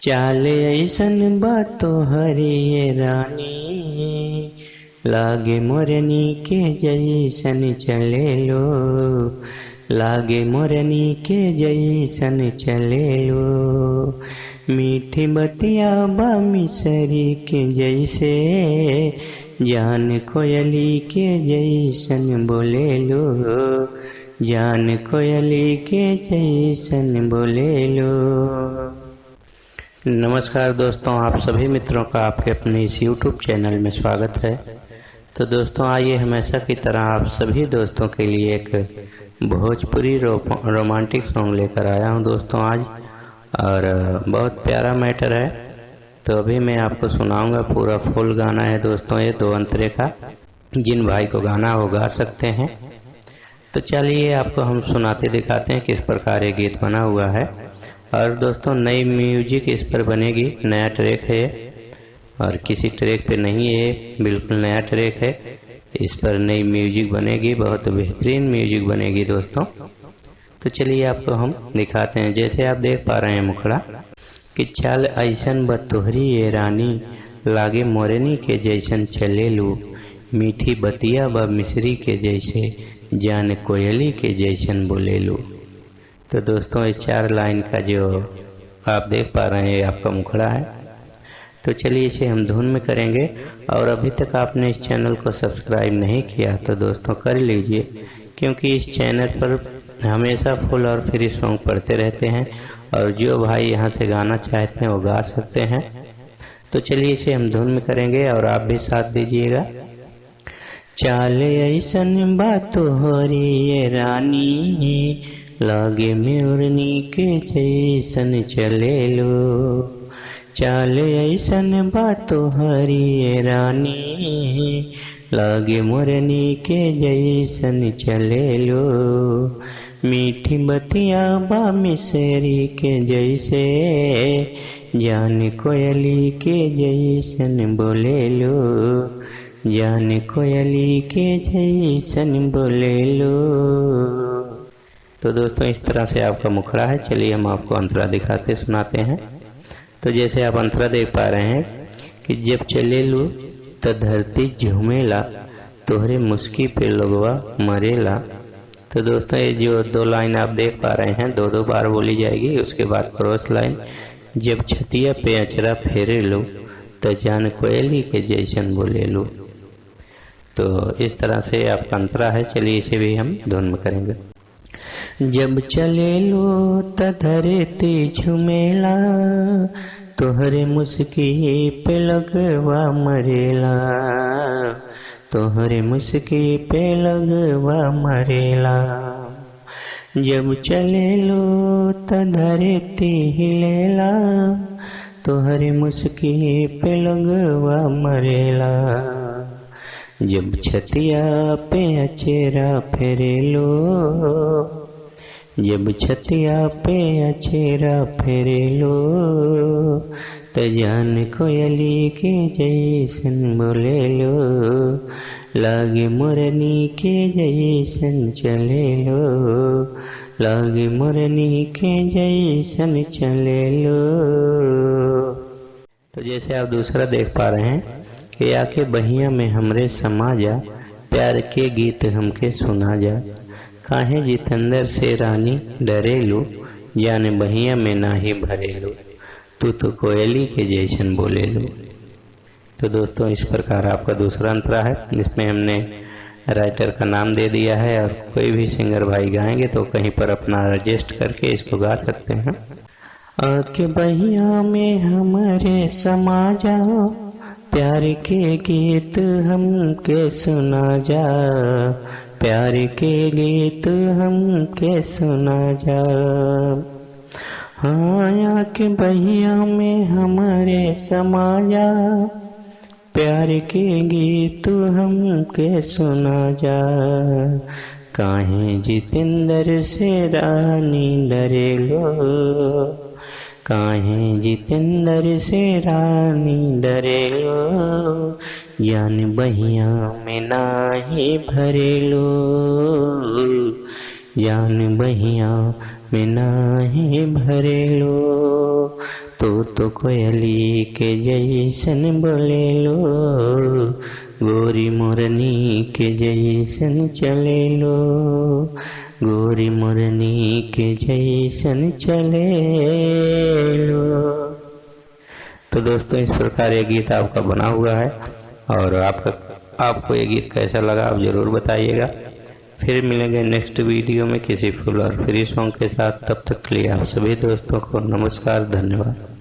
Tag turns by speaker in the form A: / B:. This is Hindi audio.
A: चाल ऐसन बातो हरिये रानी, लागे मोरनी के जैसन चले लो, लागे मोरनी के जैसन चले लो। मीठी बतिया बा मिसरी के जैसे, जान कोयली के जैसन बोले लो, जान कोयली के जैसन बोले लो। नमस्कार दोस्तों, आप सभी मित्रों का आपके अपने इस YouTube चैनल में स्वागत है। तो दोस्तों आइए हमेशा की तरह आप सभी दोस्तों के लिए एक भोजपुरी रोमांटिक सॉन्ग लेकर आया हूं दोस्तों आज, और बहुत प्यारा मैटर है। तो अभी मैं आपको सुनाऊंगा, पूरा फुल गाना है दोस्तों, ये 2 अंतरे का। जिन भाई को गाना वो गा सकते हैं। तो चलिए आपको हम सुनाते दिखाते हैं किस प्रकार ये गीत बना हुआ है। और दोस्तों नई म्यूजिक इस पर बनेगी, नया ट्रैक है और किसी ट्रैक पे नहीं है, बिल्कुल नया ट्रैक है। इस पर नई म्यूजिक बनेगी, बहुत बेहतरीन म्यूजिक बनेगी दोस्तों। तो चलिए आपको हम दिखाते हैं। जैसे आप देख पा रहे हैं मुखड़ा कि चाल ऐसन बतोहरी ये रानी, लागे मोरनी के जैसन चले लू, मीठी बतिया ब मिश्री के जैसे, जान कोयली के जैसन बोले लू। तो दोस्तों इस 4 लाइन का जो आप देख पा रहे हैं आपका मुखड़ा है। तो चलिए इसे हम धुन में करेंगे। और अभी तक आपने इस चैनल को सब्सक्राइब नहीं किया तो दोस्तों कर लीजिए, क्योंकि इस चैनल पर हमेशा फुल और फ्री सॉन्ग पढ़ते रहते हैं, और जो भाई यहाँ से गाना चाहते हैं वो गा सकते हैं। तो चलिए इसे हम धुन में करेंगे और आप भी साथ दीजिएगा। चाल ऐसन बातो होरी ये रानी, लागे मोरनी के जैसन चले लो, चाल ऐसन बातो हरी रानी, लागे मोरनी के जैसन चले लो। मीठी बतिया बा मिसरी के जैसे, जान कोयली के जैसन बोले लो, जान कोयली के जैसन बोले लो। तो दोस्तों इस तरह से आपका मुखड़ा है। चलिए हम आपको अंतरा दिखाते सुनाते हैं। तो जैसे आप अंतरा देख पा रहे हैं कि जब चले लू तो धरती झूमेला, तोहरे मुस्की पे लोगवा मरेला। तो दोस्तों ये जो 2 लाइन आप देख पा रहे हैं 2-2 बार बोली जाएगी। उसके बाद क्रॉस लाइन, जब छतिया पे अचरा फेरे लो, तो जान कोयली के जैसन बोले लो। तो इस तरह से आपका अंतरा है। चलिए इसे भी हम धुन में करेंगे। जब चले लो त धरती झुमेला, तोहरे मुस्की पे लगवा मरेला, तोहरे मुस्की पे लगवा मरेला। जब चले लो त धरती हिलेला, तोहरे मुस्की पे लगवा मरेला। जब छतिया पे अचेरा फेरे लो, जब छतिया पे अचेरा फेरे लो, तो जान कोयली के जैसन बोले लो, लागे मोरनी के जैसन चले लो, लागे मोरनी के जैसन चले लो। तो जैसे आप दूसरा देख पा रहे हैं कि आके बहिया में हमरे समा जा, प्यार के गीत हमके सुना जा, काहे जितेंद्र से रानी डरेलू, जाने बहिया में नाही भरेलू, तू तो कोयली के जैसन बोले लो। तो दोस्तों इस प्रकार आपका दूसरा अंतरा है, जिसमें हमने राइटर का नाम दे दिया है, और कोई भी सिंगर भाई गाएंगे तो कहीं पर अपना रजिस्ट करके इसको गा सकते हैं। आके बहिया में हमारे समा जाओ, प्यार के गीत हमके सुना जा, प्यार के गीत हमके सुना जा। हाँ आके बहिया में हमारे समा जा, प्यार के गीत हमके सुना जा, काहे जितेंद्र से रानी डरे लो, काहे जितेंद्र से रानी डरे लो, जान बहिया में नाही भरेलो, जान बहिया में नाही भरेलो। तो कोयली के जैसन बोले लो, गोरी मोरनी के जैसन चले लो, गोरी मोरनी के जैसन चले लो। तो दोस्तों इस प्रकार ये गीत आपका बना हुआ है और आपको ये गीत कैसा लगा आप जरूर बताइएगा। फिर मिलेंगे नेक्स्ट वीडियो में किसी फुल और फ्री सॉन्ग के साथ। तब तक के लिए आप सभी दोस्तों को नमस्कार, धन्यवाद।